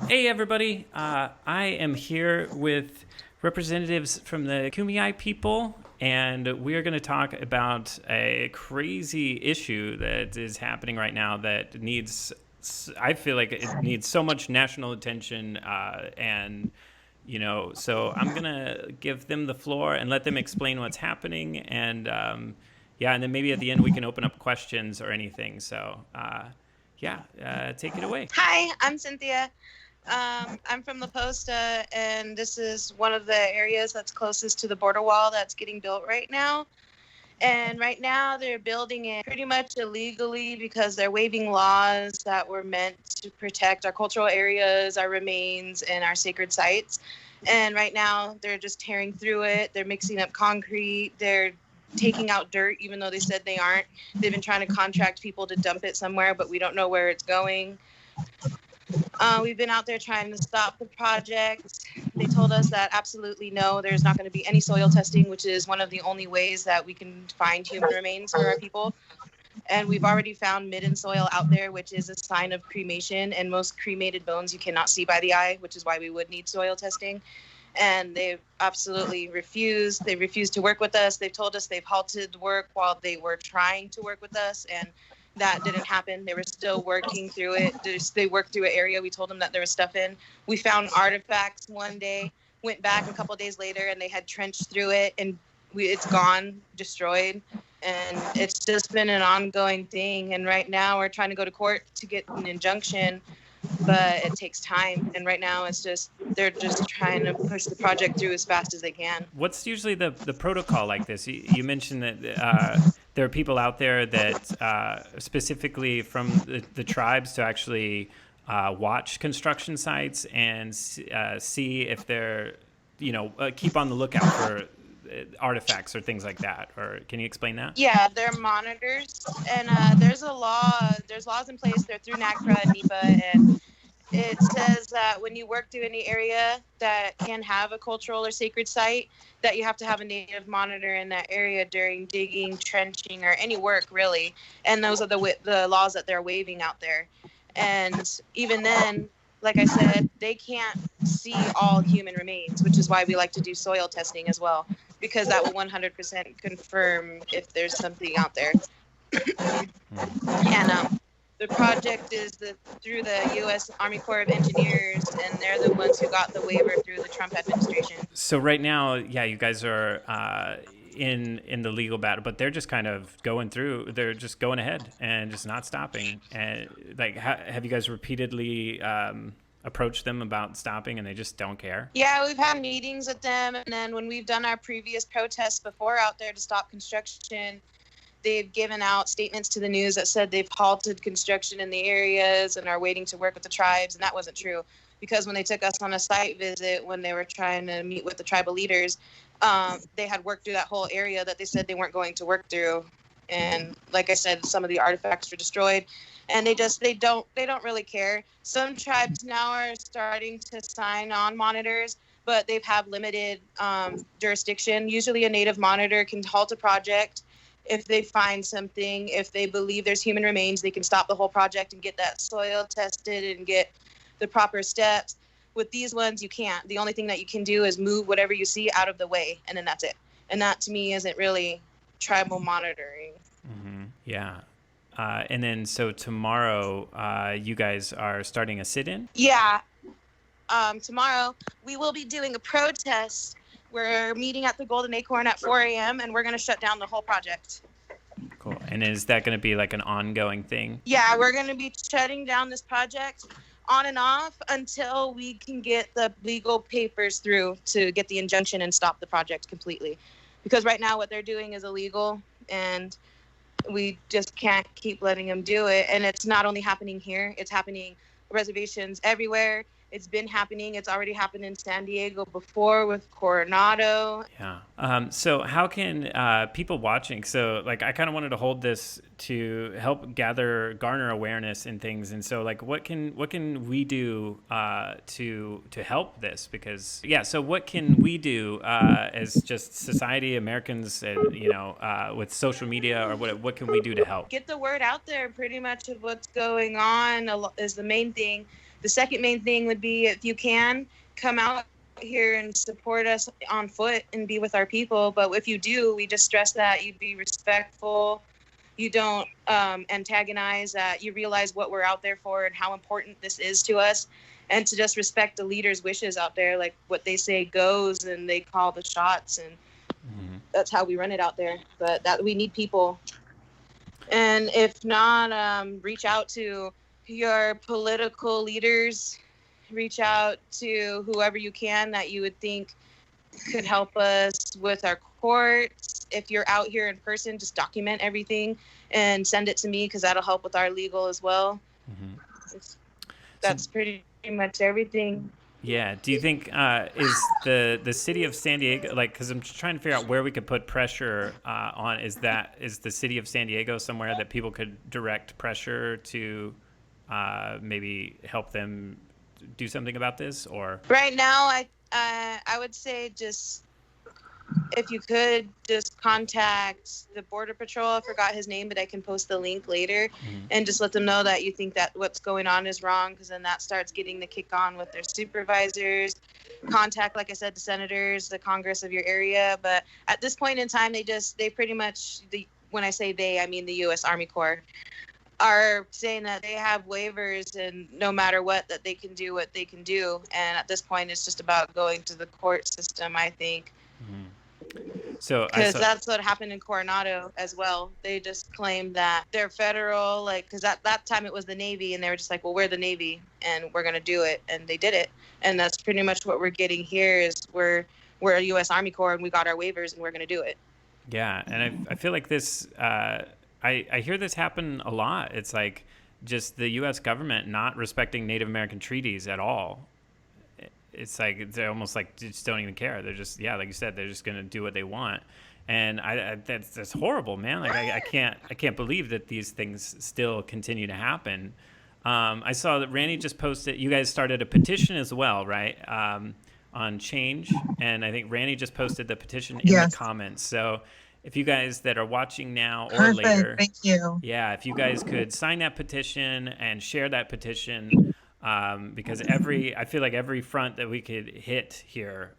Hey, everybody. I am here with representatives from the Kumeyaay people, and we are going to talk about a crazy issue that is happening right now that needs, I feel like it needs so much national attention. So I'm going to give them the floor and let them explain what's happening. And then maybe at the end we can open up questions or anything. Take it away. Hi, I'm Cynthia. I'm from La Posta, and this is one of the areas that's closest to the border wall that's getting built right now. And right now, they're building it pretty much illegally because they're waiving laws that were meant to protect our cultural areas, our remains, and our sacred sites. And right now, they're just tearing through it. They're mixing up concrete. They're taking out dirt, even though they said they aren't. They've been trying to contract people to dump it somewhere, but we don't know where it's going. We've been out there trying to stop the project. They told us that absolutely no, there's not going to be any soil testing, which is one of the only ways that we can find human remains for our people. And we've already found midden soil out there, which is a sign of cremation. And most cremated bones you cannot see by the eye, which is why we would need soil testing. And they've absolutely refused. They refused to work with us. They've told us they've halted work while they were trying to work with us. And that didn't happen. They were still working through it. They worked through an area we told them that there was stuff in. We found artifacts one day, went back a couple of days later, and they had trenched through it, and it's gone, destroyed. And it's just been an ongoing thing. And right now we're trying to go to court to get an injunction, but it takes time. And right now they're just trying to push the project through as fast as they can. What's usually the protocol like this? You mentioned that there are people out there that specifically from the tribes to actually watch construction sites and see if they're, keep on the lookout for artifacts or things like that. Or can you explain that? Yeah, they're monitors, and there's laws in place. They're through NACRA and NEPA, and it says that when you work through any area that can have a cultural or sacred site, that you have to have a native monitor in that area during digging, trenching, or any work really. And those are the laws that they're waiving out there. And even then, like I said, they can't see all human remains, which is why we like to do soil testing as well, because that will 100% confirm if there's something out there. And the project is through the U.S. Army Corps of Engineers, and they're the ones who got the waiver through the Trump administration. So right now, yeah, you guys are in the legal battle, but they're just kind of going through. They're just going ahead and just not stopping. And have you guys repeatedly approached them about stopping, and they just don't care? Yeah, we've had meetings with them, and then when we've done our previous protests before out there to stop construction, they've given out statements to the news that said they've halted construction in the areas and are waiting to work with the tribes. And that wasn't true, because when they took us on a site visit, when they were trying to meet with the tribal leaders, they had worked through that whole area that they said they weren't going to work through. And like I said, some of the artifacts were destroyed, and they don't really care. Some tribes now are starting to sign on monitors, but they've have limited jurisdiction. Usually a native monitor can halt a project if they find something. If they believe there's human remains, they can stop the whole project and get that soil tested and get the proper steps. With these ones, you can't. The only thing that you can do is move whatever you see out of the way, and then that's it. And that, to me, isn't really tribal monitoring. Mm-hmm. Yeah. And then so tomorrow, you guys are starting a sit-in? Yeah. Tomorrow, we will be doing a protest. We're meeting at the Golden Acorn at 4 a.m., and we're going to shut down the whole project. Cool. And is that going to be like an ongoing thing? Yeah, we're going to be shutting down this project on and off until we can get the legal papers through to get the injunction and stop the project completely. Because right now what they're doing is illegal, and we just can't keep letting them do it. And it's not only happening here, it's happening reservations everywhere. It's been happening. It's already happened in San Diego before with Coronado. Yeah. So how can people watching? So like, I kind of wanted to hold this to help garner awareness and things. And so like, what can we do to help this? Because so what can we do as just society, Americans, and with social media, or what can we do to help? Get the word out there. Pretty much of what's going on is the main thing. The second main thing would be, if you can, come out here and support us on foot and be with our people. But if you do, we just stress that you be respectful, you don't antagonize, that you realize what we're out there for and how important this is to us, and to just respect the leaders' wishes out there. Like, what they say goes, and they call the shots, and that's how we run it out there. But that we need people. And if not, reach out to your political leaders, reach out to whoever you can that you would think could help us with our courts. If you're out here in person, just document everything and send it to me, because that'll help with our legal as well. That's pretty much everything. Yeah. Do you think is the city of San Diego, like, because I'm just trying to figure out where we could put pressure on, is the city of San Diego somewhere that people could direct pressure to maybe help them do something about this? Or right now, I would say, just if you could just contact the Border Patrol. I forgot his name, but I can post the link later, and just let them know that you think that what's going on is wrong, because then that starts getting the kick on with their supervisors. Contact, like I said, the senators, the Congress of your area. But at this point in time, they pretty much, when I say they, I mean the U.S. Army Corps, are saying that they have waivers, and no matter what, that they can do what they can do. And at this point, it's just about going to the court system, I think. So, because that's what happened in Coronado as well. They just claimed that they're federal, like, because at that time it was the Navy, and they were just like, well, we're the Navy and we're going to do it. And they did it. And that's pretty much what we're getting here, is we're a U.S. Army Corps, and we got our waivers, and we're going to do it. Yeah. And I feel like this, I hear this happen a lot. It's like just the U.S. government not respecting Native American treaties at all. It's like they're almost like just don't even care. They're just, yeah, like you said, they're just gonna do what they want, and that's horrible, man. Like I can't believe that these things still continue to happen. I saw that Randy just posted. You guys started a petition as well, right? On Change, and I think Randy just posted the petition in the comments. So if you guys that are watching now or later, thank you. Yeah, if you guys could sign that petition and share that petition. Because I feel like every front that we could hit here,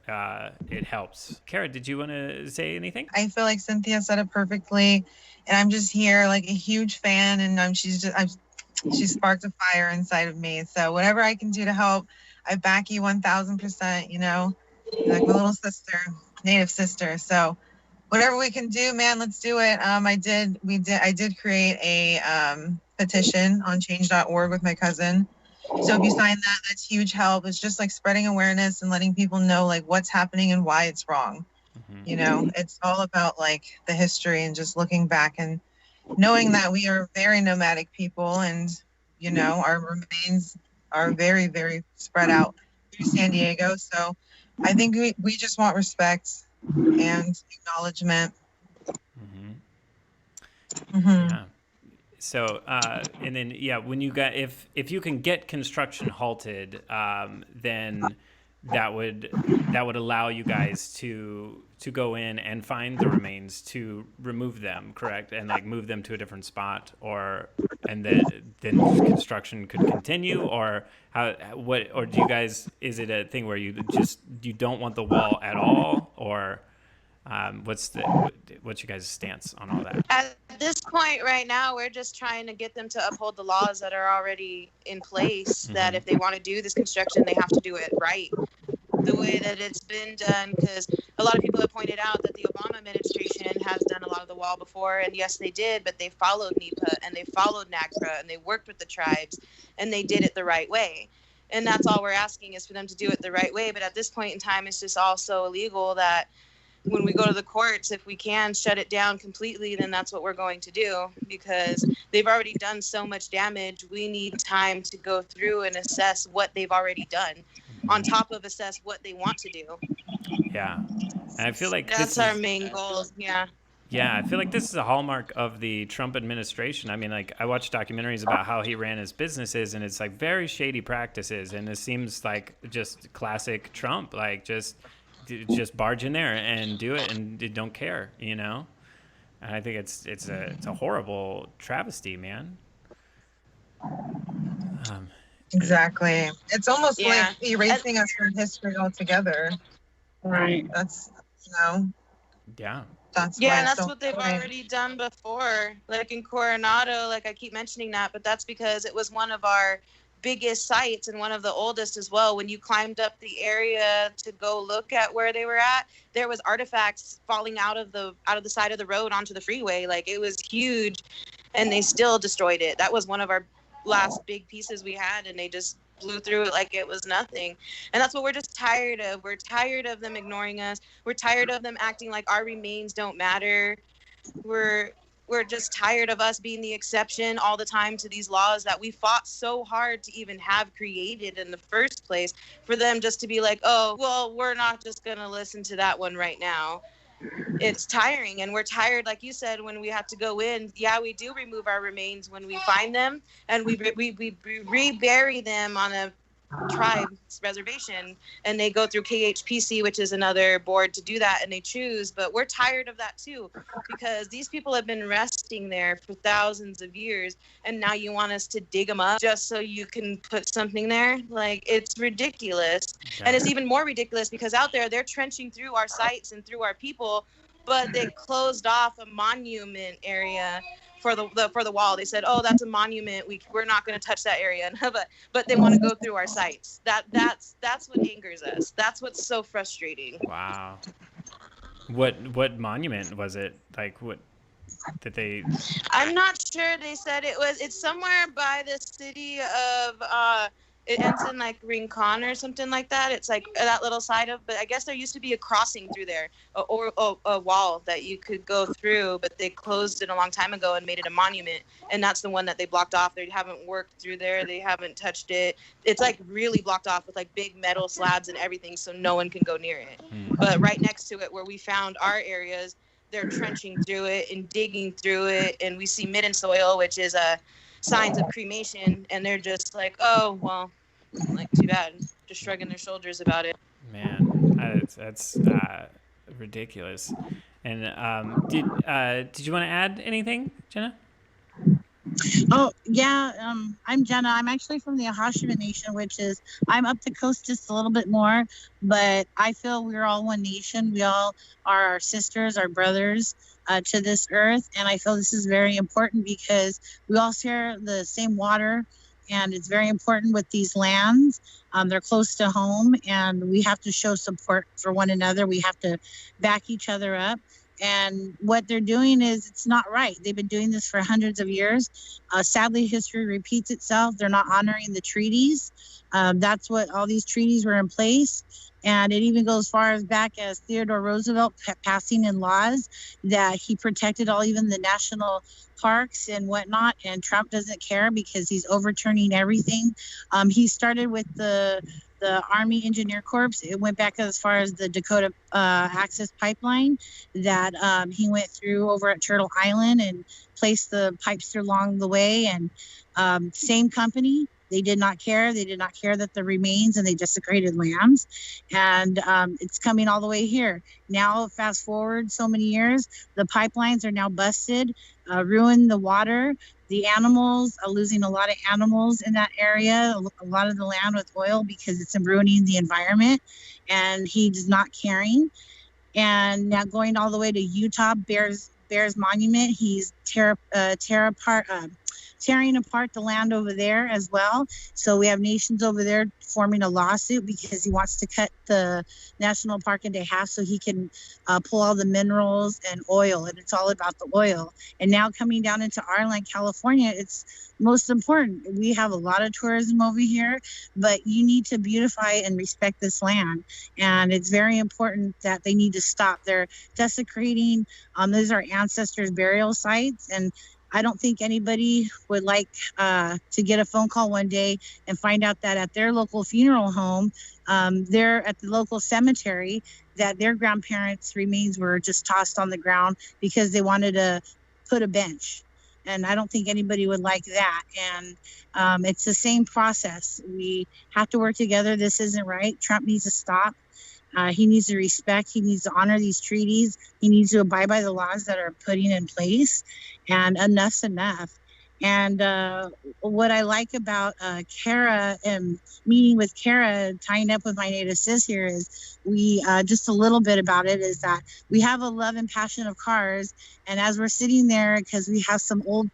it helps. Kara, did you want to say anything? I feel like Cynthia said it perfectly, and I'm just here like a huge fan, and she sparked a fire inside of me. So whatever I can do to help, I back you 1,000%. You know, you're like my little sister, Native sister. So whatever we can do, man, let's do it. I did create a petition on change.org with my cousin. So if you sign that, that's huge help. It's just like spreading awareness and letting people know like what's happening and why it's wrong. You know, it's all about like the history and just looking back and knowing that we are very nomadic people, and, you know, our remains are very, very spread out through San Diego. So I think we just want respect and acknowledgement. Yeah. So, and then, yeah, when you got, if you can get construction halted, then that would allow you guys to go in and find the remains, to remove them, correct? And like move them to a different spot, and then construction could continue, or or do you guys, is it a thing where you don't want the wall at all, or what's your guys' stance on all that? At this point right now, we're just trying to get them to uphold the laws that are already in place, that if they want to do this construction, they have to do it right, the way that it's been done. Because a lot of people have pointed out that the Obama administration has done a lot of the wall before, and yes, they did, but they followed NEPA, and they followed NAGPRA, and they worked with the tribes, and they did it the right way. And that's all we're asking, is for them to do it the right way. But at this point in time, it's just all so illegal that when we go to the courts, if we can shut it down completely, then that's what we're going to do, because they've already done so much damage. We need time to go through and assess what they've already done, on top of assess what they want to do. Yeah. And I feel like that's our main goal. Yeah. Yeah, I feel like this is a hallmark of the Trump administration. I mean, like, I watch documentaries about how he ran his businesses, and it's like very shady practices. And it seems like just classic Trump, like just barge in there and do it, and don't care, you know. And I think it's a horrible travesty, man. Exactly. It's almost Yeah. like erasing us from history altogether. Right. That's, you know, Yeah. that's Yeah, why and it's that's so what they've important. already done before. Like in Coronado, like I keep mentioning that, but that's because it was one of our biggest sites and one of the oldest as well. When you climbed up the area to go look at where they were at, there was artifacts falling out of the side of the road onto the freeway. Like it was huge, and they still destroyed it. That was one of our last big pieces we had, and they just blew through it like it was nothing. And that's what we're just tired of. We're tired of them ignoring us. We're tired of them acting like our remains don't matter. We're we're just tired of us being the exception all the time to these laws that we fought so hard to even have created in the first place, for them just to be like, oh, well, we're not just going to listen to that one right now. It's tiring, and we're tired, like you said, when we have to go in. Yeah, we do remove our remains when we find them, and we rebury them on a tribe's reservation, and they go through KHPC, which is another board, to do that, and they choose. But we're tired of that too, because these people have been resting there for thousands of years, and now you want us to dig them up just so you can put something there. Like, it's ridiculous. And it's even more ridiculous because out there they're trenching through our sites and through our people, but they closed off a monument area for the wall. They said, "Oh, that's a monument. We're not going to touch that area." but they want to go through our sites. That's what angers us. That's what's so frustrating. Wow. What monument was it? Like what did they? I'm not sure. They said it's somewhere by the city of it ends in like Rincon or something like that. It's like that little side of, but I guess there used to be a crossing through there, or a wall that you could go through, but they closed it a long time ago and made it a monument, and that's the one that they blocked off. They haven't worked through there. They haven't touched it. It's like really blocked off with like big metal slabs and everything, so no one can go near it. But right next to it, where we found our areas, they're trenching through it and digging through it, and we see midden soil, which is signs of cremation, and they're just like, oh, well, like, too bad, just shrugging their shoulders about it. Man, that's ridiculous. And did you want to add anything, Jenna? Oh, yeah. I'm Jenna. I'm actually from the Ahashiba Nation, which is, I'm up the coast just a little bit more, but I feel we're all one nation. We all are our sisters, our brothers to this earth. And I feel this is very important because we all share the same water, and it's very important with these lands. They're close to home, and we have to show support for one another. We have to back each other up. And what they're doing is, it's not right. They've been doing this for hundreds of years. Sadly, history repeats itself. They're not honoring the treaties. That's what all these treaties were in place. And it even goes far as back as Theodore Roosevelt passing in laws that he protected even the national parks and whatnot. And Trump doesn't care because he's overturning everything. He started with the Army Engineer Corps. It went back as far as the Dakota Access Pipeline that he went through over at Turtle Island and placed the pipes along the way. And same company, they did not care. They did not care that the remains, and they desecrated lands. And it's coming all the way here. Now, fast forward so many years, the pipelines are now busted, ruin the water. The animals are losing a lot of animals in that area, a lot of the land with oil, because it's ruining the environment, and he's not caring. And now going all the way to Utah, Bears Monument, he's tearing apart the land over there as well. So we have nations over there forming a lawsuit because he wants to cut the national park into half so he can pull all the minerals and oil, and it's all about the oil. And now coming down into our land, California, it's most important. We have a lot of tourism over here, but you need to beautify and respect this land. And it's very important that they need to stop. They're desecrating, those are ancestors' burial sites, and I don't think anybody would like to get a phone call one day and find out that at their local funeral home, they're at the local cemetery, that their grandparents' remains were just tossed on the ground because they wanted to put a bench. And I don't think anybody would like that. And it's the same process. We have to work together. This isn't right. Trump needs to stop. He needs to respect. He needs to honor these treaties. He needs to abide by the laws that are putting in place. And enough's enough. And what I like about Kara and meeting with Kara, tying up with my native sis here, is we just a little bit about it is that we have a love and passion of cars. And as we're sitting there, because we have some old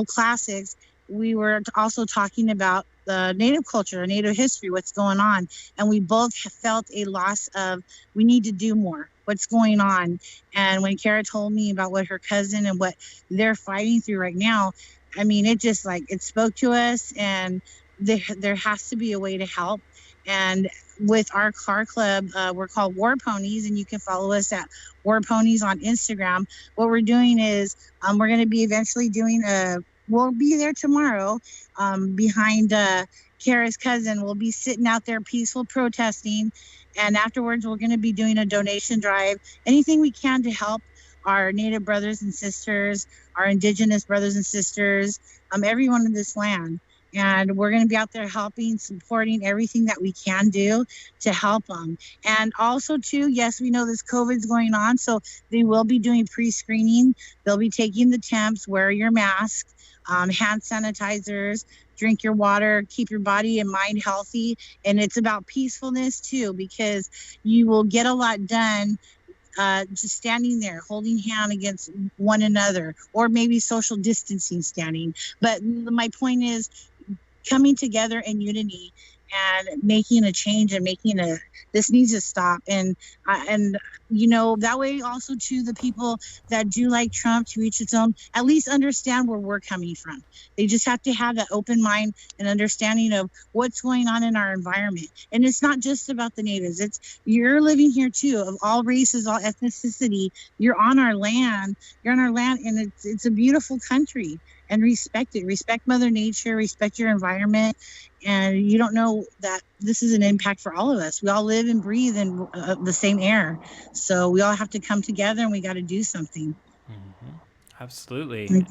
classics, we were also talking about the native culture, native history, what's going on. And we both felt a loss of, we need to do more. What's going on? And when Kara told me about what her cousin and what they're fighting through right now, I mean, it just like, it spoke to us, and there has to be a way to help. And with our car club, we're called War Ponies, and you can follow us at War Ponies on Instagram. What we're doing is we're going to be eventually doing we'll be there tomorrow behind Kara's cousin. We'll be sitting out there peaceful protesting. And afterwards, we're going to be doing a donation drive, anything we can to help our Native brothers and sisters, our Indigenous brothers and sisters, everyone in this land. And we're going to be out there helping, supporting everything that we can do to help them. And also, too, yes, we know this COVID's going on, so they will be doing pre-screening. They'll be taking the temps, wear your mask, hand sanitizers, drink your water, keep your body and mind healthy. And it's about peacefulness, too, because you will get a lot done just standing there holding hand against one another, or maybe social distancing standing. But my point is coming together in unity and making a change and this needs to stop. And that way also to the people that do like Trump, to each its own, at least understand where we're coming from. They just have to have that open mind and understanding of what's going on in our environment. And it's not just about the natives. You're living here too, of all races, all ethnicity. You're on our land, and it's a beautiful country. And respect it. Respect Mother Nature, respect your environment. And you don't know that this is an impact for all of us. We all live and breathe in the same air. So we all have to come together, and we got to do something. Mm-hmm. Absolutely.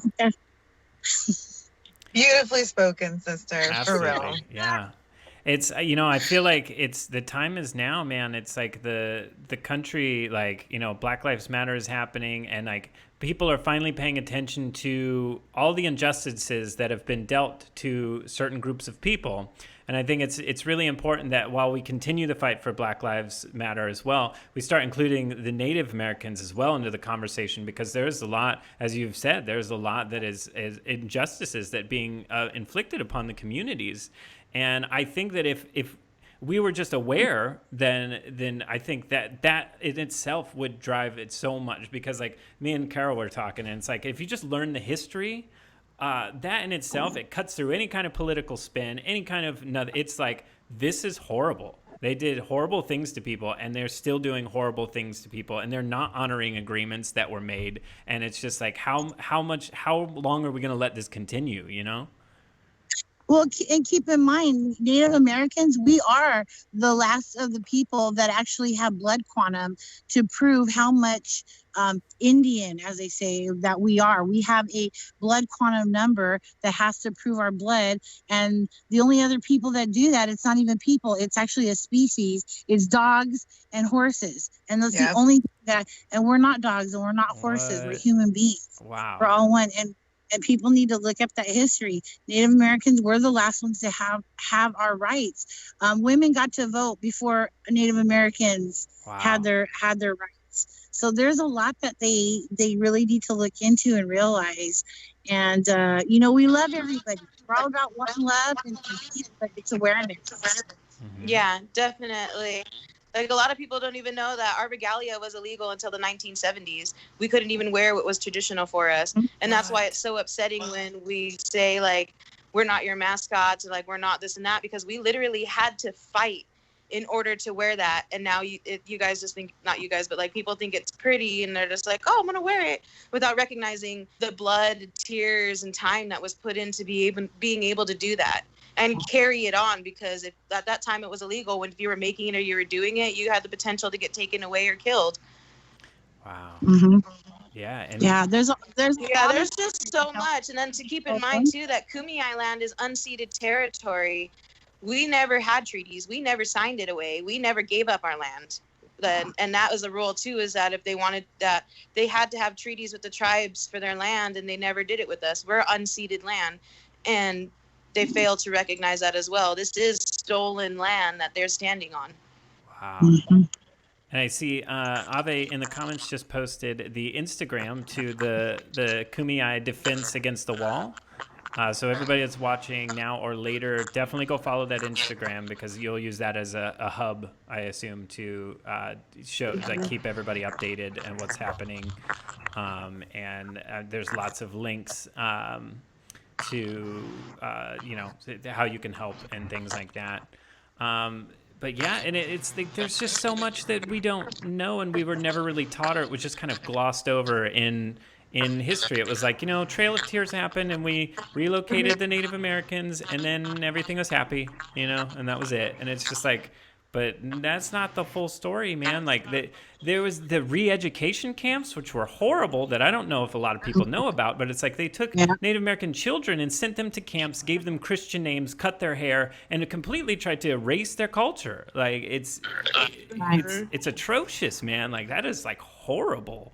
Beautifully spoken, sister. Absolutely. For real. Yeah. It's, I feel like the time is now, man. It's like the country, like, Black Lives Matter is happening, and like people are finally paying attention to all the injustices that have been dealt to certain groups of people. And I think it's really important that while we continue the fight for Black Lives Matter as well, we start including the Native Americans as well into the conversation, because there's a lot, as you've said, there's a lot that is injustices that being inflicted upon the communities. And I think that if we were just aware, then I think that in itself would drive it so much, because like me and Carol were talking, and it's like if you just learn the history, that in itself, it cuts through any kind of political spin, any kind of it's like, this is horrible. They did horrible things to people, and they're still doing horrible things to people, and they're not honoring agreements that were made. And it's just like, how long are we going to let this continue, Well, and keep in mind, Native Americans, we are the last of the people that actually have blood quantum to prove how much Indian, as they say, that we are. We have a blood quantum number that has to prove our blood. And the only other people that do that, it's not even people, it's actually a species, it's dogs and horses. And that's the only thing that, and we're not dogs and we're not horses, we're human beings. Wow. We're all one. And people need to look up that history. Native Americans were the last ones to have our rights. Women got to vote before Native Americans had their rights. So there's a lot that they really need to look into and realize. And we love everybody. We're all about one love and peace, but it's awareness. Mm-hmm. Yeah, definitely. Like, a lot of people don't even know that our regalia was illegal until the 1970s. We couldn't even wear what was traditional for us. And that's why it's so upsetting when we say, like, we're not your mascots, and like, we're not this and that, because we literally had to fight in order to wear that. And now you guys just think, not you guys, but like people think it's pretty, and they're just like, oh, I'm going to wear it, without recognizing the blood, tears, and time that was put into being able to do that. And carry it on, because if at that time it was illegal, if you were making it or you were doing it, you had the potential to get taken away or killed. Wow. Mm-hmm. Yeah. There's just so much. And then to keep in mind too, that Kumeyaay land is unceded territory. We never had treaties. We never signed it away. We never gave up our land. And that was the rule too, is that if they wanted that, they had to have treaties with the tribes for their land, and they never did it with us. We're unceded land, and they failed to recognize that as well. This is stolen land that they're standing on. Wow. Mm-hmm. And I see Ave in the comments just posted the Instagram to the Kumeyaay Defense Against the Wall. So everybody that's watching now or later, definitely go follow that Instagram, because you'll use that as a hub, I assume, to show, like, keep everybody updated and what's happening. And there's lots of links to how you can help and things like that. But yeah, and it's there's just so much that we don't know, and we were never really taught, or it was just kind of glossed over in history. It was like, Trail of Tears happened, and we relocated the Native Americans, and then everything was happy, and that was it. And it's just like, but that's not the full story, man. Like, there was the re-education camps, which were horrible, that I don't know if a lot of people know about, but it's like they took Native American children and sent them to camps, gave them Christian names, cut their hair, and it completely tried to erase their culture. Like, it's atrocious, man. Like, that is like horrible.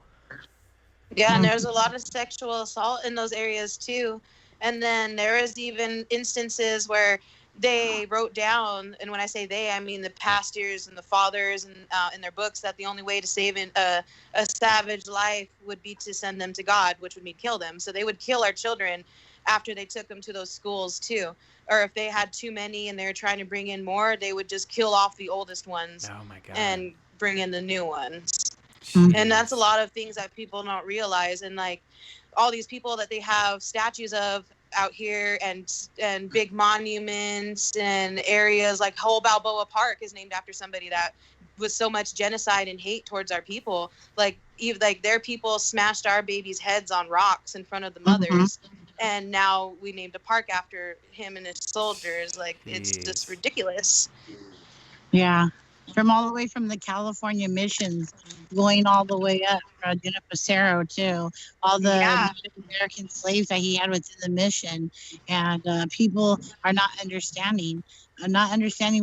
Yeah, and there's a lot of sexual assault in those areas too. And then there is even instances where they wrote down, and when I say they, I mean the pastors and the fathers, and in their books, that the only way to save a savage life would be to send them to God, which would mean kill them. So they would kill our children after they took them to those schools too. Or if they had too many and they were trying to bring in more, they would just kill off the oldest ones. Oh my God. And bring in the new ones. Jeez. And that's a lot of things that people don't realize. And like all these people that they have statues of out here, and big monuments and areas, like whole Balboa Park is named after somebody that was so much genocide and hate towards our people. Like their people smashed our babies' heads on rocks in front of the mothers. And now we named a park after him and his soldiers. Like, it's just ridiculous. Yeah. From all the way from the California missions, going all the way up Junipero too, all the Native American slaves that he had within the mission, and people are not understanding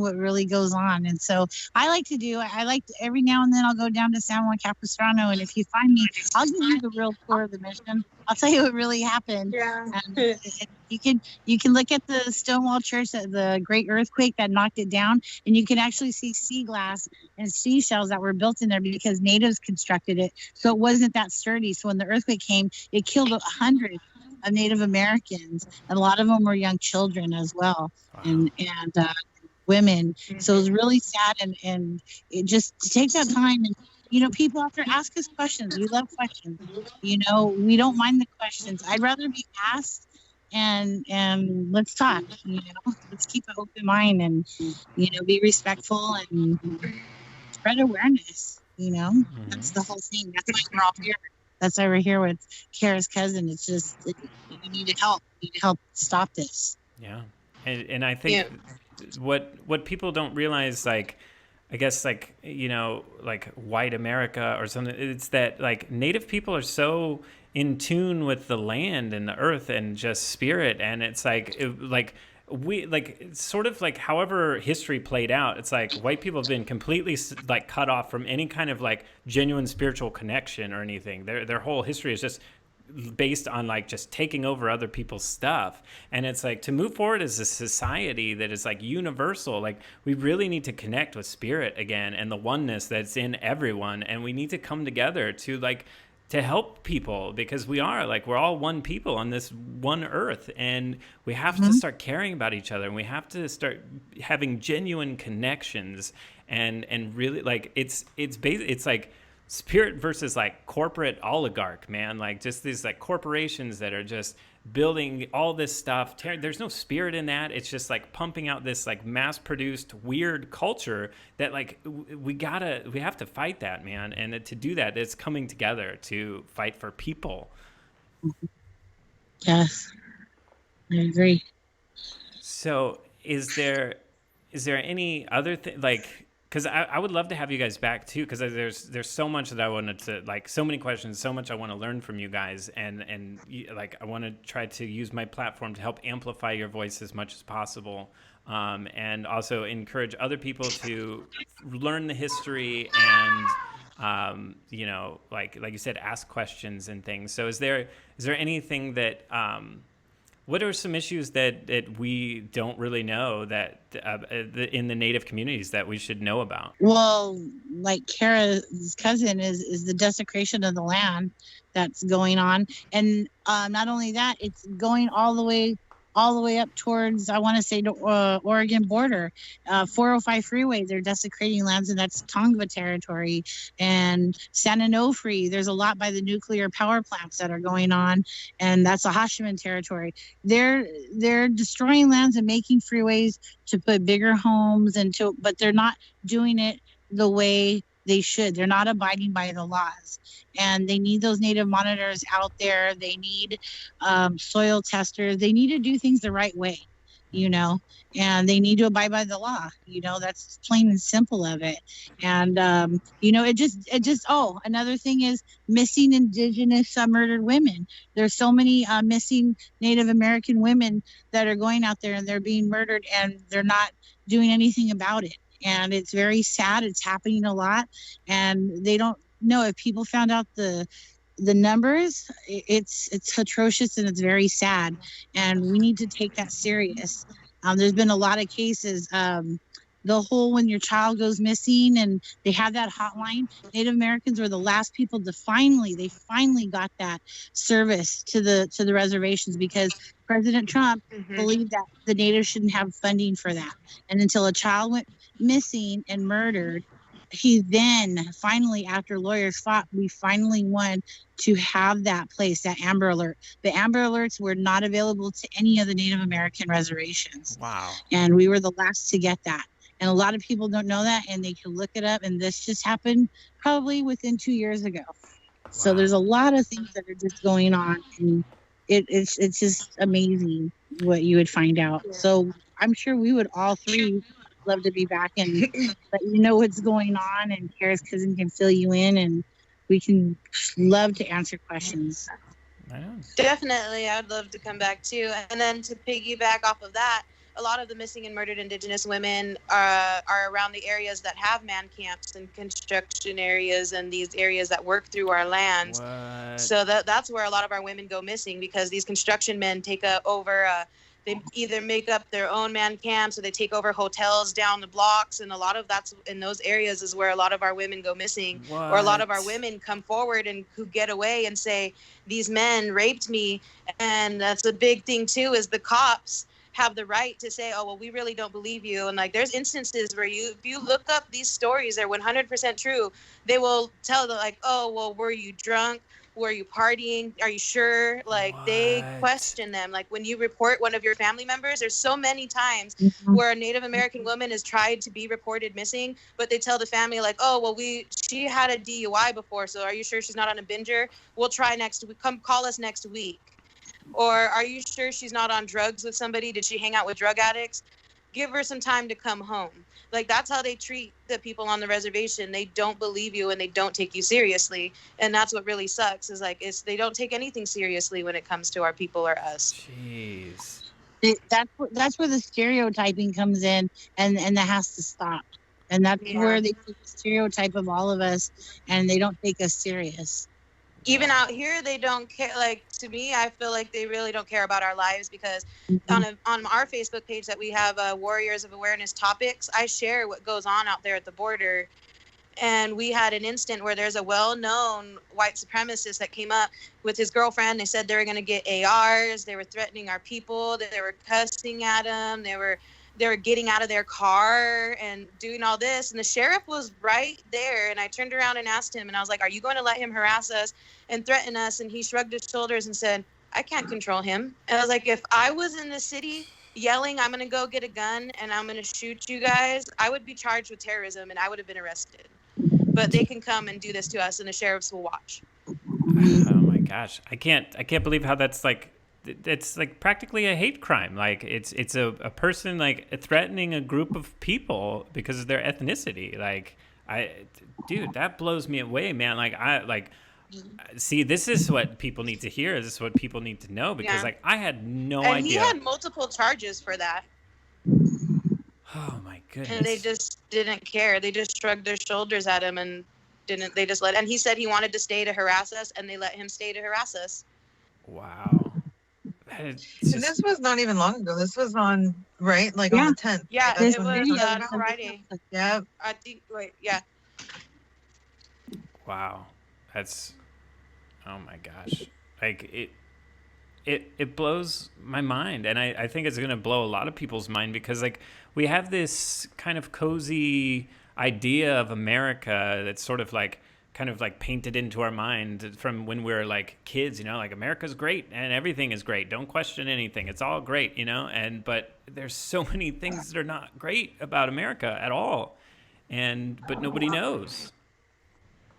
what really goes on. And so I like every now and then I'll go down to San Juan Capistrano, and if you find me, I'll give you the real tour of the mission. I'll tell you what really happened. Yeah. And you can look at the Stonewall Church, the great earthquake that knocked it down, and you can actually see sea glass and seashells that were built in there because natives constructed it. So it wasn't that sturdy. So when the earthquake came, it killed 100 of Native Americans, and a lot of them were young children as well. Wow. and women. So it was really sad, and it just to take that time, and people out there ask us questions. We love questions. We don't mind the questions. I'd rather be asked and let's talk. Let's keep an open mind, and be respectful and spread awareness. That's the whole thing. That's why we're all here. That's why we're here with Kara's cousin. It's just we need to help. We need to help stop this. Yeah. And I think what people don't realize, like, I guess, like, like white America or something, it's that, like, Native people are so in tune with the land and the earth and just spirit. And it's like, it's sort of like however history played out, it's like white people have been completely like cut off from any kind of like genuine spiritual connection or anything. Their whole history is just based on like just taking over other people's stuff. And it's like, to move forward as a society that is like universal, like we really need to connect with spirit again and the oneness that's in everyone, and we need to come together to help people, because we're all one people on this one earth, and we have to start caring about each other, and we have to start having genuine connections, and really, like, it's like spirit versus like corporate oligarch, man. Like, just these like corporations that are just building all this stuff. There's no spirit in that. It's just like pumping out this like mass-produced weird culture that like we have to fight that, man. And to do that, it's coming together to fight for people. Yes, I agree. So is there any other thing, like, because I would love to have you guys back too, because there's so much that I wanted to, like, so many questions, so much I want to learn from you guys, and like I want to try to use my platform to help amplify your voice as much as possible. and also encourage other people to learn the history and like you said, ask questions and things. So is there anything that what are some issues that we don't really know that in the Native communities that we should know about? Well, like Kara's cousin is the desecration of the land that's going on, and not only that, it's going all the way up towards, I want to say, the Oregon border. 405 freeway, they're desecrating lands, and that's Tongva territory. And San Onofre, there's a lot by the nuclear power plants that are going on, and that's Ahashiman territory. They're destroying lands and making freeways to put bigger homes but they're not doing it the way they should. They're not abiding by the laws, and they need those native monitors out there. They need soil testers. They need to do things the right way, and they need to abide by the law. That's plain and simple of it. And another thing is missing Indigenous murdered women. There's so many missing Native American women that are going out there and they're being murdered, and they're not doing anything about it. And it's very sad. It's happening a lot, and they don't know. If people found out the numbers, it's atrocious, and it's very sad, and we need to take that serious. There's been a lot of cases. The whole when your child goes missing, and they have that hotline. Native Americans were the last people to finally got that service to the reservations, because President Trump believed that the natives shouldn't have funding for that. And until a child went missing and murdered, he then finally, after lawyers fought, we finally won to have that place, that Amber Alert. The Amber Alerts were not available to any of the Native American reservations. Wow. And we were the last to get that. And a lot of people don't know that, and they can look it up. And this just happened probably within 2 years ago. Wow. So there's a lot of things that are just going on, and it's just amazing what you would find out. Yeah. So I'm sure we would all three love to be back and let you know what's going on, and Kara's cousin can fill you in, and we can love to answer questions. Definitely, I would love to come back too. And then to piggyback off of that, a lot of the missing and murdered Indigenous women are around the areas that have man camps and construction areas, and these areas that work through our land. What? So that's where a lot of our women go missing, because these construction men take over. They either make up their own man camps, or they take over hotels down the blocks, and a lot of that's in those areas is where a lot of our women go missing. What? Or a lot of our women come forward and who get away and say, these men raped me. And that's a big thing too, is the cops have the right to say, oh, well, we really don't believe you. And like, there's instances where if you look up these stories, they're 100% true. They will tell them like, oh, well, were you drunk? Were you partying? Are you sure? Like, what? They question them. Like, when you report one of your family members, there's so many times where a Native American woman has tried to be reported missing, but they tell the family like, oh, well, she had a DUI before, so are you sure she's not on a binger? We'll try next week. Come call us next week. Or are you sure she's not on drugs with somebody? Did she hang out with drug addicts? Give her some time to come home. Like, that's how they treat the people on the reservation. They don't believe you, and they don't take you seriously. And that's what really sucks, is like, they don't take anything seriously when it comes to our people or us. Jeez. That's where the stereotyping comes in, and that has to stop. And that's where they take the stereotype of all of us, and they don't take us serious. Even out here, they don't care. Like, to me, I feel like they really don't care about our lives, because on our Facebook page that we have, Warriors of Awareness Topics, I share what goes on out there at the border. And we had an instant where there's a well-known white supremacist that came up with his girlfriend. They said they were going to get ARs. They were threatening our people. They were cussing at them. They were getting out of their car and doing all this. And the sheriff was right there. And I turned around and asked him, and I was like, are you going to let him harass us and threaten us? And he shrugged his shoulders and said, I can't control him. And I was like, if I was in the city yelling, I'm going to go get a gun and I'm going to shoot you guys, I would be charged with terrorism and I would have been arrested. But they can come and do this to us, and the sheriffs will watch. Oh my gosh. I can't believe how that's like, it's like practically a hate crime. Like, it's a person like threatening a group of people because of their ethnicity. Like, dude, that blows me away, man. See, this is what people need to hear. This is what people need to know, because like, I had no idea. And he had multiple charges for that. Oh my And they goodness. just didn't care. They just shrugged their shoulders at him and didn't. They just let. And he said he wanted to stay to harass us, and they let him stay to harass us. Wow. It's And just this was not even long ago. This was on, right? Like on Yeah. the 10th. Yeah, Right? That's This it when we were was talking video about. was Friday. Yep. I think. Wait, yeah. wow. That's oh my gosh. Like it blows my mind, and I think it's going to blow a lot of people's mind, because like we have this kind of cozy idea of America that's sort of like kind of like painted into our mind from when we were like kids, you know, like America's great and everything is great, don't question anything, it's all great, you know. And but there's so many things that are not great about America at all, and but nobody knows.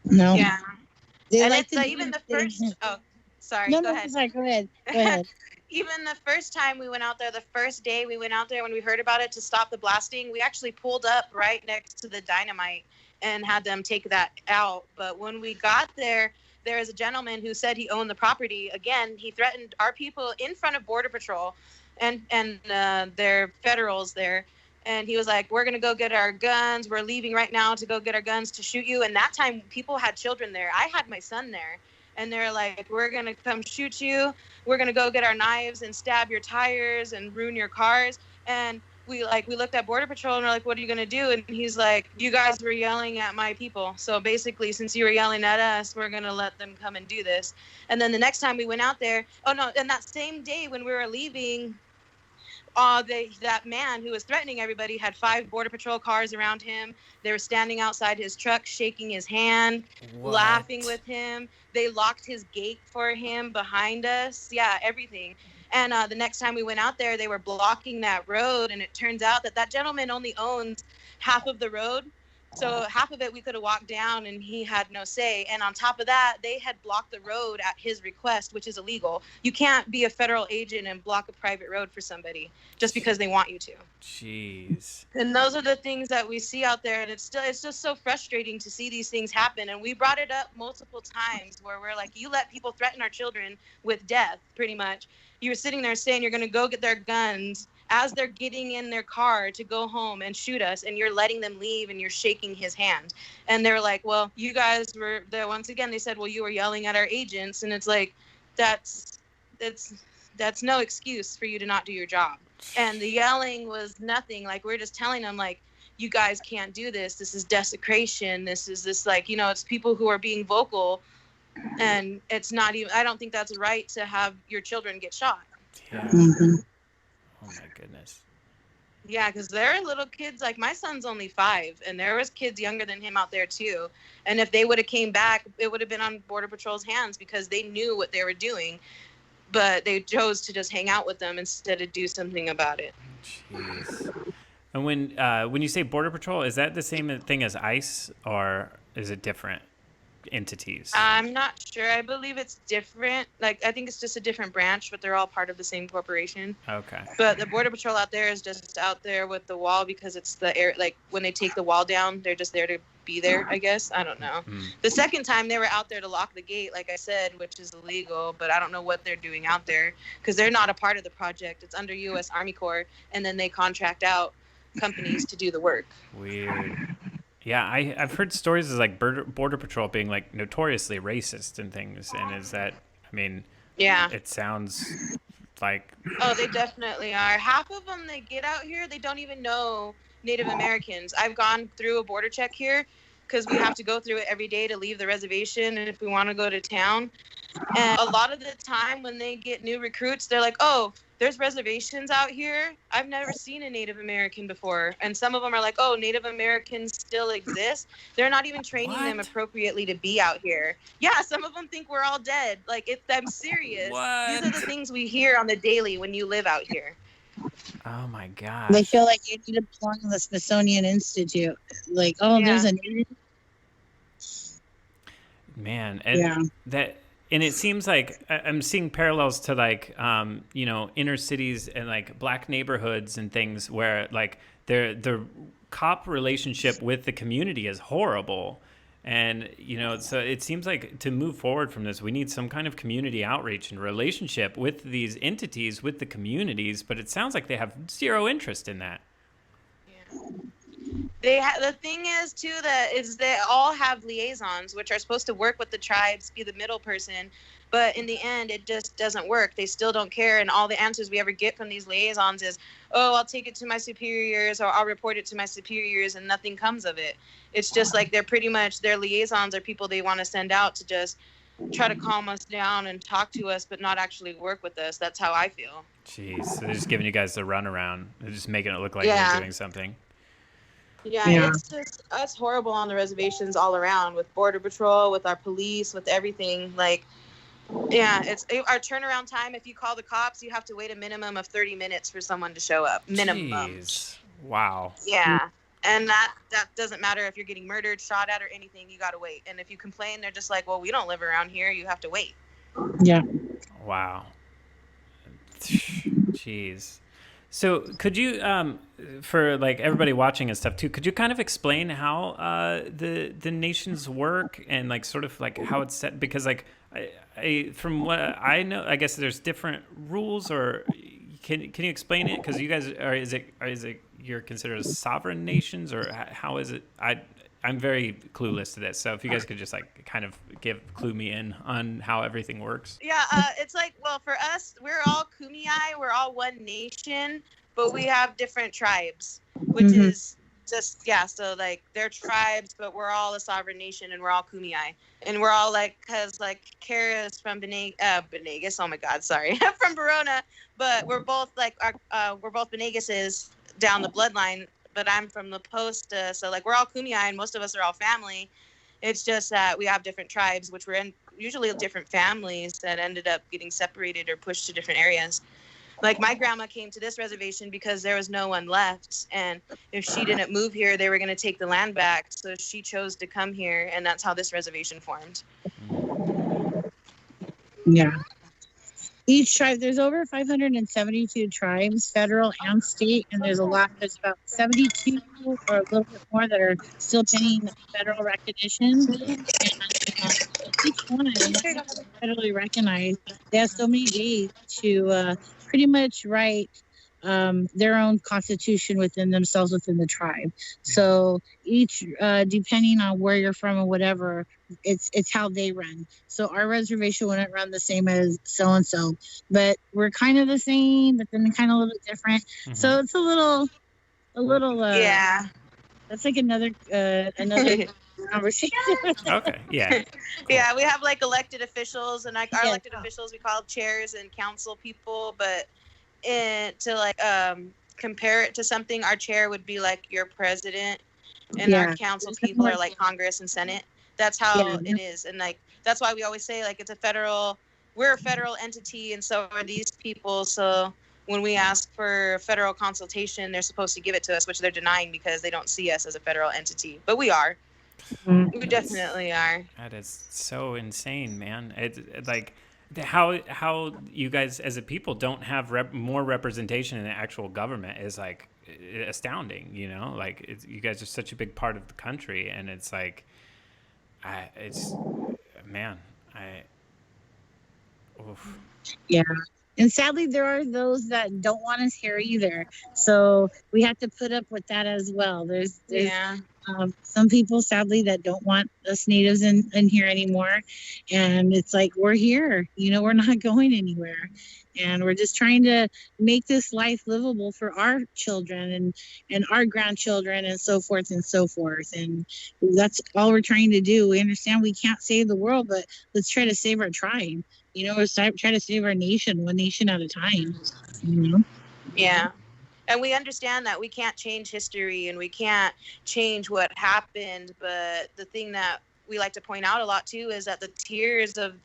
no. Yeah. They And like it's to even do the things. first. Oh, sorry. No, Go no, ahead. sorry. Go ahead. Go ahead. Even the first time we went out there, the first day we went out there when we heard about it to stop the blasting, we actually pulled up right next to the dynamite and had them take that out. But when we got there, there was a gentleman who said he owned the property. Again, he threatened our people in front of Border Patrol and their federals there. And he was like, we're going to go get our guns. We're leaving right now to go get our guns to shoot you. And that time, people had children there. I had my son there. And they're like, we're going to come shoot you. We're going to go get our knives and stab your tires and ruin your cars. And we looked at Border Patrol and we're like, what are you going to do? And he's like, you guys were yelling at my people. So basically, since you were yelling at us, we're going to let them come and do this. And then the next time we went out there, oh no, and that same day when we were leaving, that man who was threatening everybody had 5 Border Patrol cars around him. They were standing outside his truck, shaking his hand, laughing with him. They locked his gate for him behind us. Yeah, everything. And the next time we went out there, they were blocking that road. And it turns out that gentleman only owns half of the road. So half of it we could have walked down and he had no say. And on top of that, they had blocked the road at his request, which is illegal. You can't be a federal agent and block a private road for somebody just because they want you to. Jeez. And those are the things that we see out there. And it's just so frustrating to see these things happen. And we brought it up multiple times where we're like, you let people threaten our children with death, pretty much. You were sitting there saying you're going to go get their guns as they're getting in their car to go home and shoot us, and you're letting them leave and you're shaking his hand. And they're like, well, you guys were there. Once again, they said, well, you were yelling at our agents. And it's like, that's no excuse for you to not do your job. And the yelling was nothing. Like, we're just telling them, like, you guys can't do this. This is desecration. This is this, like, you know, it's people who are being vocal, and it's not even, I don't think that's right to have your children get shot. Yeah. Mhm. Oh my goodness. Yeah, because there are little kids, like my son's only 5, and there was kids younger than him out there too. And if they would have came back, it would have been on Border Patrol's hands because they knew what they were doing, but they chose to just hang out with them instead of do something about it. Jeez. And when you say Border Patrol, is that the same thing as ICE, or is it different entities? I'm not sure. I believe it's different. Like, I think it's just a different branch, but they're all part of the same corporation. Okay. But the Border Patrol out there is just out there with the wall because it's the air. Like, when they take the wall down, they're just there to be there, I guess. I don't know. The second time they were out there to lock the gate, like I said, which is illegal, but I don't know what they're doing out there because they're not a part of the project. It's under U.S. Army Corps, and then they contract out companies to do the work. Weird. Yeah, I've heard stories of like Border Patrol being like notoriously racist and things, and is that, I mean, Yeah. it sounds like, Oh, they definitely are. Half of them, they get out here, they don't even know Native Americans. I've gone through a border check here because we have to go through it every day to leave the reservation and if we want to go to town. And a lot of the time when they get new recruits, they're like, oh, there's reservations out here. I've never seen a Native American before. And some of them are like, oh, Native Americans still exist. They're not even training them What? appropriately to be out here. Yeah, some of them think we're all dead. Like, I'm serious. What? These are the things we hear on the daily when you live out here. oh my They gosh. feel like you need to belong to the Smithsonian Institute. Like, oh, Yeah. there's a Man, and Yeah. that, and it seems like I'm seeing parallels to like you know, inner cities and like black neighborhoods and things where like the cop relationship with the community is horrible. And you know, so it seems like to move forward from this, we need some kind of community outreach and relationship with these entities, with the communities, but it sounds like they have zero interest in that. The thing is too that is they all have liaisons, which are supposed to work with the tribes, be the middle person, but in the end, it just doesn't work. They still don't care, and all the answers we ever get from these liaisons is, "Oh, I'll take it to my superiors, or I'll report it to my superiors," and nothing comes of it. It's just like they're pretty much their liaisons are people they want to send out to just try to calm us down and talk to us, but not actually work with us. That's how I feel. Jeez, so they're just giving you guys the runaround. They're just making it look like Yeah. you're doing something. Yeah, Yeah. it's just us horrible on the reservations all around with Border Patrol, with our police, with everything. Like, yeah, it's our turnaround time. If you call the cops, you have to wait a minimum of 30 minutes for someone to show up. Minimum. Jeez. Wow. Yeah. And that doesn't matter if you're getting murdered, shot at, or anything. You got to wait. And if you complain, they're just like, well, we don't live around here. You have to wait. Yeah. Wow. Jeez. So could you, for like everybody watching and stuff too, could you kind of explain how the nations work and like sort of like how it's set? Because like I from what I know, I guess there's different rules. Or can you explain it? Because you guys are is it you're considered as sovereign nations, or how is it? I'm very clueless to this. So if you guys could just like kind of clue me in on how everything works. Yeah, it's like, well, for us, we're all Kumeyaay. We're all one nation, but we have different tribes, which Mhm. is just, yeah, so like they're tribes, but we're all a sovereign nation and we're all Kumeyaay. And we're all like, because like Kara is from Benegas, oh my God, sorry, from Verona, but we're both like, we're both Benegases down the bloodline, but I'm from La Posta, so like we're all Kumeyaay and most of us are all family. It's just that we have different tribes, which were in usually different families that ended up getting separated or pushed to different areas. Like my grandma came to this reservation because there was no one left. And if she didn't move here, they were going to take the land back. So she chose to come here. And that's how this reservation formed. Yeah. Each tribe, there's over 572 tribes, federal and state, and there's about 72 or a little bit more that are still pending federal recognition. And each one, unless it's federally recognized, they have so many days to pretty much write their own constitution within themselves, within the tribe. So each, depending on where you're from or whatever, it's how they run. So our reservation wouldn't run the same as so and so, but we're kind of the same, but then kind of a little bit different. Mm-hmm. So it's a little. Yeah. That's like another conversation. Okay. Yeah. Cool. Yeah, we have like elected officials, and like our Yeah. elected officials we call chairs and council people, but to like compare it to something, our chair would be like your president, and Yeah. our council people are like Congress and Senate. That's how Yeah. it is. And like that's why we always say like we're a federal entity, and so are these people. So when we ask for federal consultation, they're supposed to give it to us, which they're denying because they don't see us as a federal entity. But we are. Mhm. We definitely are. That is so insane, man. It's like how you guys as a people don't have more representation in the actual government is like astounding. You know, like you guys are such a big part of the country, and it's like, oof. Yeah. And sadly, there are those that don't want us here either. So we have to put up with that as well. There's Yeah. some people, sadly, that don't want us natives in here anymore. And it's like, we're here. We're not going anywhere. And we're just trying to make this life livable for our children and our grandchildren and so forth and so forth. And that's all we're trying to do. We understand we can't save the world, but let's try to save our tribe. Let's try to save our nation, one nation at a time. Yeah. And we understand that we can't change history and we can't change what happened. But the thing that we like to point out a lot too is that the tiers of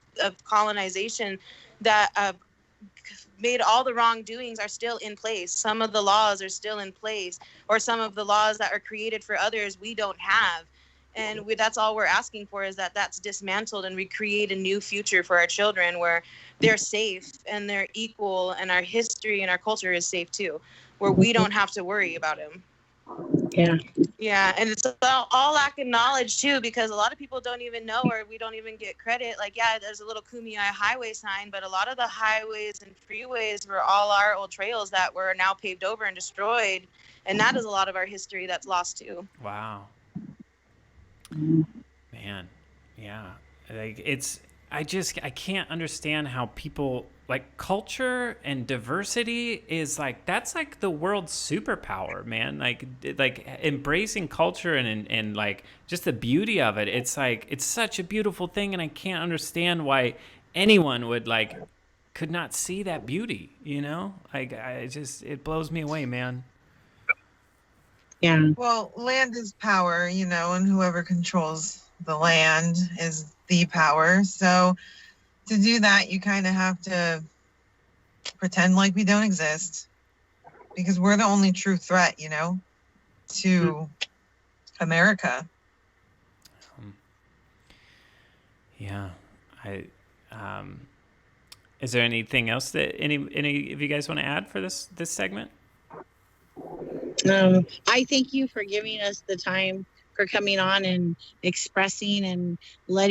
colonization that made all the wrongdoings are still in place. Some of the laws are still in place, or some of the laws that are created for others we don't have. And that's all we're asking for, is that that's dismantled and we create a new future for our children where they're safe and they're equal, and our history and our culture is safe too, where we don't have to worry about them. Yeah. Yeah, and it's all lack of knowledge too, because a lot of people don't even know, or we don't even get credit. Like, yeah, there's a little Kumeyaay highway sign, but a lot of the highways and freeways were all our old trails that were now paved over and destroyed, and that is a lot of our history that's lost too. Wow. Man, yeah. Like I can't understand how people like culture and diversity is like that's like the world's superpower, man. Like embracing culture and like just the beauty of it. It's like it's such a beautiful thing, and I can't understand why anyone would like could not see that beauty. You know, like it blows me away, man. Yeah. Well, land is power, and whoever controls the land is the power. So to do that, you kind of have to pretend like we don't exist, because we're the only true threat, to America. Yeah, is there anything else that any of you guys want to add for this segment? I thank you for giving us the time for coming on and expressing and let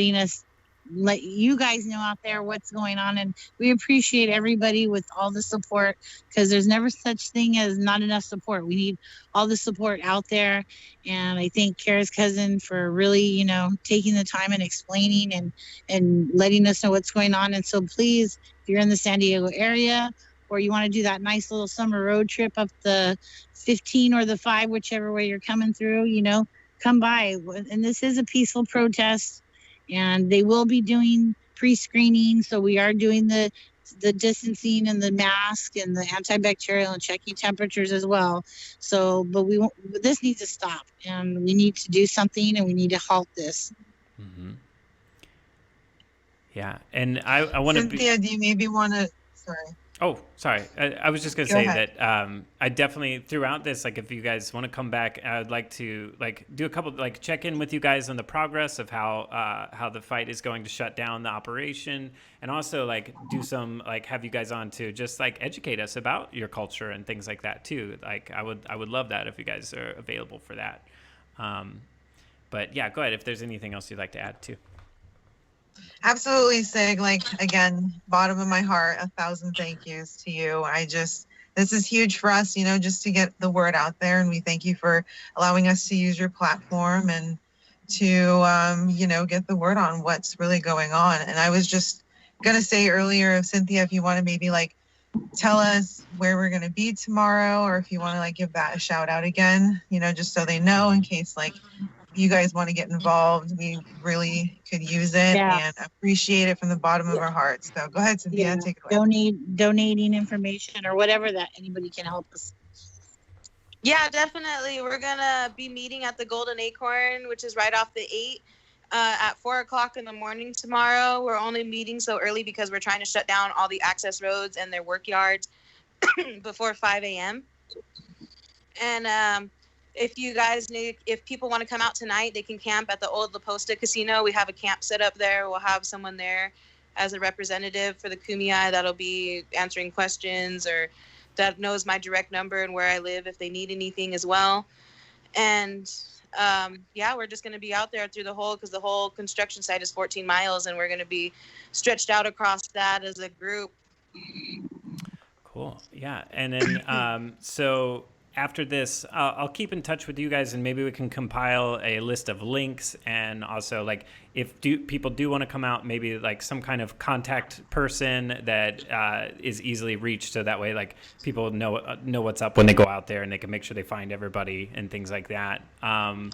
you guys know out there what's going on. And we appreciate everybody with all the support, because there's never such thing as not enough support. We need all the support out there. And I thank Kara's cousin for really, taking the time and explaining and letting us know what's going on. And so please, if you're in the San Diego area, or you want to do that nice little summer road trip up the 15 or the 5, whichever way you're coming through, come by. And this is a peaceful protest, and they will be doing pre-screening. So we are doing the distancing and the mask and the antibacterial and checking temperatures as well. So, but this needs to stop, and we need to do something, and we need to halt this. Mm-hmm. Yeah. And I want to Cynthia, do you maybe want to, sorry. Oh, sorry. I was just going to say that I definitely, throughout this, like, if you guys want to come back, I'd like to, like, do a couple, like, check in with you guys on the progress of how the fight is going to shut down the operation, and also, like, do some, like, have you guys on to just, like, educate us about your culture and things like that, too. Like, I would love that if you guys are available for that. But, yeah, go ahead if there's anything else you'd like to add, too. Absolutely, Sig. Like, again, bottom of my heart, 1,000 thank yous to you. This is huge for us, just to get the word out there. And we thank you for allowing us to use your platform and to, get the word on what's really going on. And I was just going to say earlier, Cynthia, if you want to maybe like tell us where we're going to be tomorrow, or if you want to like give that a shout out again, just so they know, in case like you guys want to get involved. We really could use it and appreciate it from the bottom of our hearts. So go ahead, Cynthia, take it away. Donating information or whatever that anybody can help us. Yeah, definitely. We're going to be meeting at the Golden Acorn, which is right off the 8 at 4 o'clock in the morning tomorrow. We're only meeting so early because we're trying to shut down all the access roads and their work yards before 5 a.m. And if you guys if people want to come out tonight, they can camp at the old La Posta Casino. We have a camp set up there. We'll have someone there as a representative for the Kumeyaay that'll be answering questions, or that knows my direct number and where I live if they need anything as well. And we're just going to be out there through because the whole construction site is 14 miles, and we're going to be stretched out across that as a group. Cool. Yeah. And then, so after this, I'll keep in touch with you guys, and maybe we can compile a list of links. And also, like, if people do want to come out, maybe like some kind of contact person that is easily reached, so that way, like, people know what's up when they go out there, and they can make sure they find everybody and things like that. I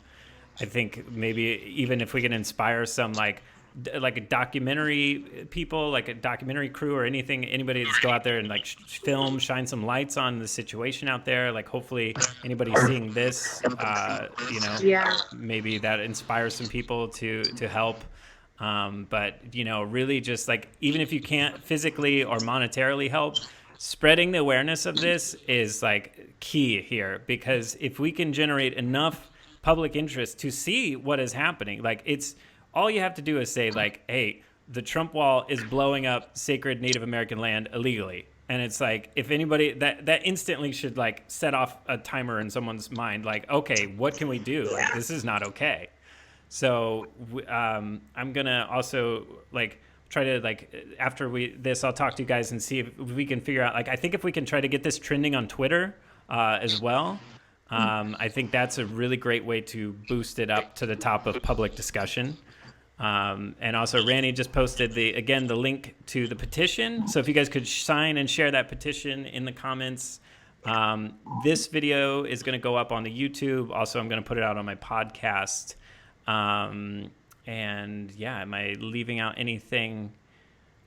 think maybe even if we can inspire some like a documentary people, like a documentary crew or anybody that's go out there and like film, shine some lights on the situation out there. Like, hopefully anybody seeing this, maybe that inspires some people to help. But really just like, even if you can't physically or monetarily help, spreading the awareness of this is like key here, because if we can generate enough public interest to see what is happening, like, it's all you have to do is say, like, hey, the Trump wall is blowing up sacred Native American land illegally. And it's like, if anybody, that instantly should like set off a timer in someone's mind, like, okay, what can we do? Like, this is not okay. So I'm gonna also like try to like, after I'll talk to you guys and see if we can figure out, like, I think if we can try to get this trending on Twitter as well. I think that's a really great way to boost it up to the top of public discussion. And also Randy just posted the link to the petition. So if you guys could sign and share that petition in the comments. This video is going to go up on the YouTube. Also, I'm going to put it out on my podcast. And yeah, am I leaving out anything?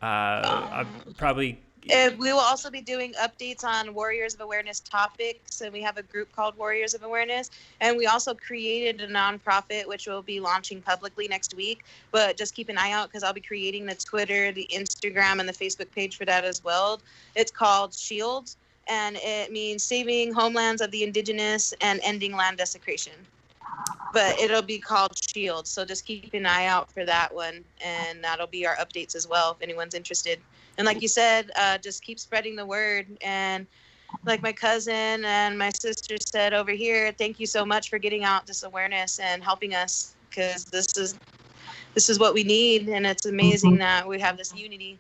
I'll probably... We will also be doing updates on Warriors of Awareness topics, and we have a group called Warriors of Awareness. And we also created a nonprofit, which will be launching publicly next week. But just keep an eye out, because I'll be creating the Twitter, the Instagram, and the Facebook page for that as well. It's called SHIELD, and it means Saving Homelands of the Indigenous and Ending Land Desecration. But it'll be called SHIELD, so just keep an eye out for that one, and that'll be our updates as well if anyone's interested. And like you said, just keep spreading the word. And like my cousin and my sister said over here, thank you so much for getting out this awareness and helping us, because this is what we need, and it's amazing that we have this unity.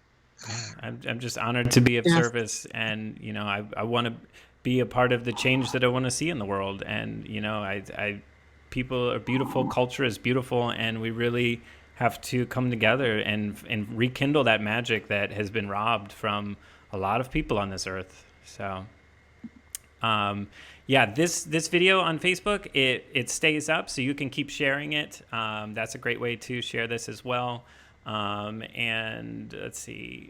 I'm just honored to be of service, and you know, I want to be a part of the change that I want to see in the world. And you know, people are beautiful, culture is beautiful, and we really have to come together and rekindle that magic that has been robbed from a lot of people on this earth. So yeah, this video on Facebook, it stays up, so you can keep sharing it. That's a great way to share this as well. And let's see,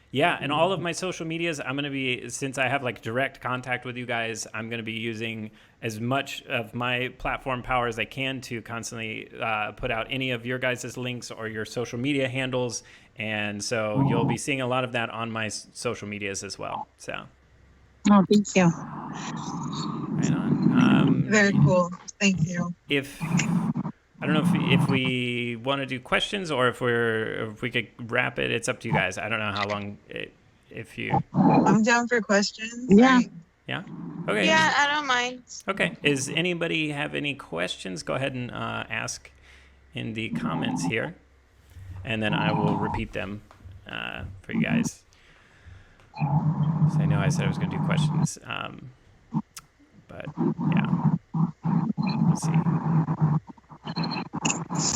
yeah, and all of my social medias, I'm going to be, since I have like direct contact with you guys, I'm going to be using as much of my platform power as I can to constantly put out any of your guys' links or your social media handles. And so you'll be seeing a lot of that on my social medias as well. So. Oh, thank you. Right on. Very cool. Thank you. I don't know if we want to do questions, or if we could wrap it. It's up to you guys. I don't know how long I'm down for questions. Yeah. Right. Yeah. Okay. Yeah, I don't mind. Okay. Does anybody have any questions? Go ahead and ask in the comments here, and then I will repeat them for you guys. So I know I said I was going to do questions, but yeah. Let's see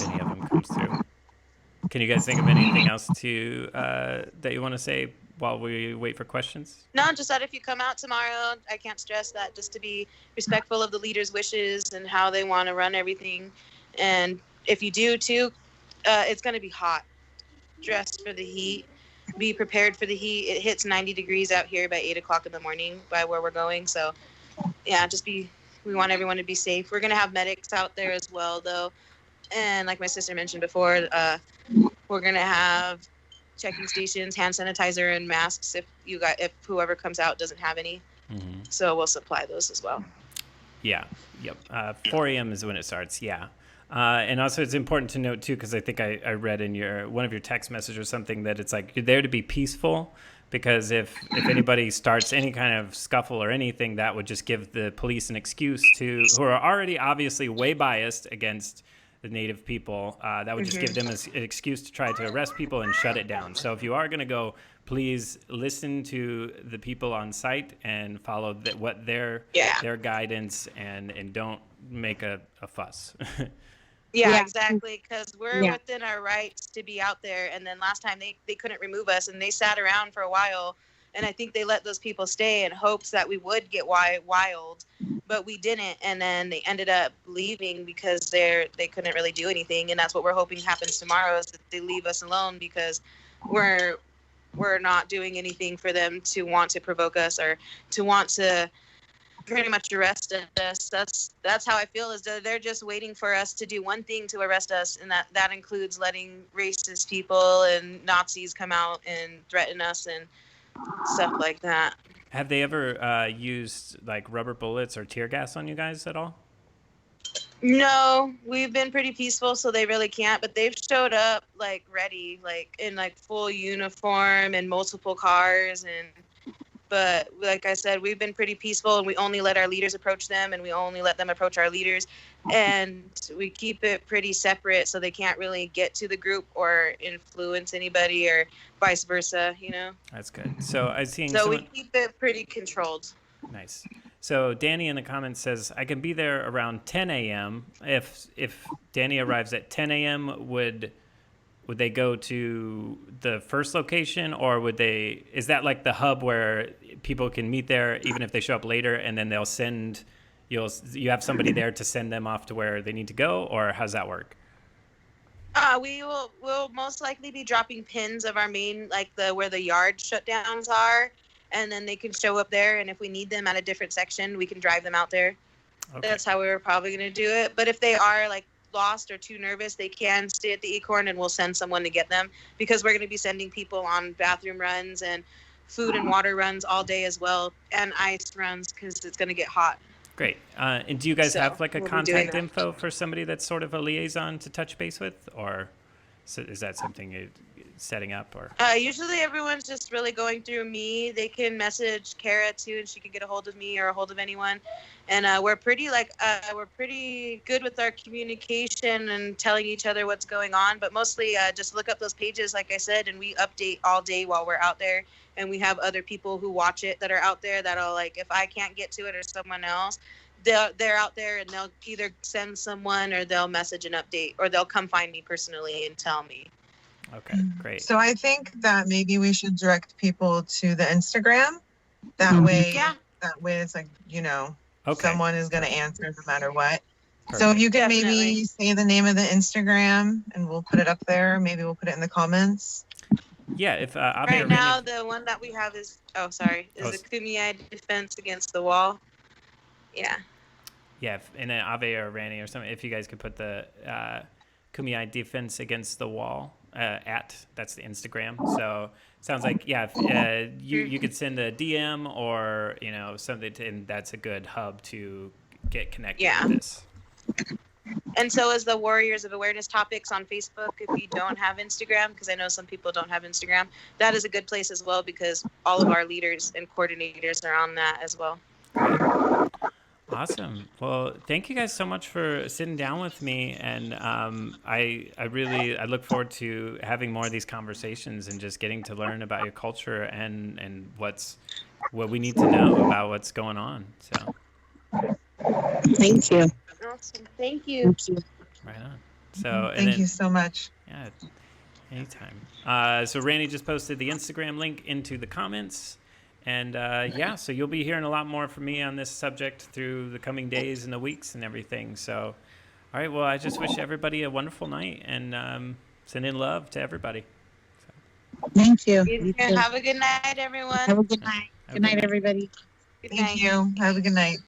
if any of them comes through. Can you guys think of anything else that you want to say while we wait for questions? No, just that if you come out tomorrow, I can't stress that, just to be respectful of the leaders' wishes and how they want to run everything. And if you do too, it's going to be hot. Dress for the heat. Be prepared for the heat. It hits 90 degrees out here by 8 o'clock in the morning by where we're going. So yeah, we want everyone to be safe. We're going to have medics out there as well, though. And like my sister mentioned before, we're going to have checking stations, hand sanitizer, and masks if whoever comes out doesn't have any. Mm-hmm. So we'll supply those as well. Yeah. Yep. 4 a.m. is when it starts. Yeah. And also it's important to note too, because I think I read in one of your text messages or something that it's like you're there to be peaceful, because if anybody starts any kind of scuffle or anything, that would just give the police an excuse who are already obviously way biased against the native people. That would just give them an excuse to try to arrest people and shut it down. So if you are going to go, please listen to the people on site and follow their guidance, and don't make a fuss. Yeah, exactly, because we're within our rights to be out there. And then last time they couldn't remove us, and they sat around for a while, and I think they let those people stay in hopes that we would get wild, but we didn't. And then they ended up leaving because they couldn't really do anything. And that's what we're hoping happens tomorrow, is that they leave us alone, because we're not doing anything for them to want to provoke us or to want to pretty much arrest us. That's how I feel, is that they're just waiting for us to do one thing to arrest us, and that includes letting racist people and Nazis come out and threaten us and stuff like that. Have they ever used like rubber bullets or tear gas on you guys at all? No, we've been pretty peaceful, so they really can't. But they've showed up like ready, like in like full uniform and multiple cars. And but like I said, we've been pretty peaceful, and we only let our leaders approach them, and we only let them approach our leaders, and we keep it pretty separate, so they can't really get to the group or influence anybody, or vice versa. You know. That's good. So I seen So we someone. keep it pretty controlled. Nice. So Danny in the comments says I can be there around 10 a.m. If Danny arrives at 10 a.m., would they go to the first location, or would they? Is that like the hub where people can meet there even if they show up later, and then they'll send you have somebody there to send them off to where they need to go, or how's that work? We'll most likely be dropping pins of our main, like where the yard shutdowns are, and then they can show up there. And if we need them at a different section, we can drive them out there. Okay. That's how we were probably going to do it. But if they are like lost or too nervous, they can stay at the Acorn, and we'll send someone to get them, because we're going to be sending people on bathroom runs and food and water runs all day as well, and ice runs, because it's going to get hot. Great. And do you guys So, have like a we'll be doing contact that. info for somebody that's sort of a liaison to touch base with, or is that something you're setting up, or? Usually everyone's just really going through me. They can message Kara too, and she can get a hold of me or a hold of anyone. And we're pretty good with our communication and telling each other what's going on. But mostly just look up those pages, like I said, and we update all day while we're out there. And we have other people who watch it that are out there that'll, like, if I can't get to it or someone else, they're out there, and they'll either send someone, or they'll message an update, or they'll come find me personally and tell me. Okay, great. So I think that maybe we should direct people to the Instagram. That way, Yeah. It's like, Okay. someone is going to answer no matter what. So Perfect. if you could maybe Definitely. say the name of the Instagram, and we'll put it up there. Maybe we'll put it in the comments. Yeah, if Abe Right or now, Randy, the one that we have is Oh, the Kumeyaay defense against the wall. Yeah. yeah, and then Abe or Randy or something, if you guys could put the Kumeyaay defense against the wall that's the Instagram. So sounds like, yeah, if, you could send a DM or something, and that's a good hub to get connected Yeah. with this. And so is the Warriors of Awareness Topics on Facebook. If you don't have Instagram, because I know some people don't have Instagram, that is a good place as well, because all of our leaders and coordinators are on that as well. Awesome. Well, thank you guys so much for sitting down with me, and I look forward to having more of these conversations and just getting to learn about your culture and what we need to know about what's going on. So Thank you. Awesome. Thank you. right on. So Thank you so much. Yeah, anytime. So Randy just posted the Instagram link into the comments. And so you'll be hearing a lot more from me on this subject through the coming days and the weeks and everything. So, all right, well, I just wish everybody a wonderful night, and send in love to everybody. Thank you. You too. Have a good night, everyone. Have a good night. Good night, everybody. Good Thank night. you. Have a good night.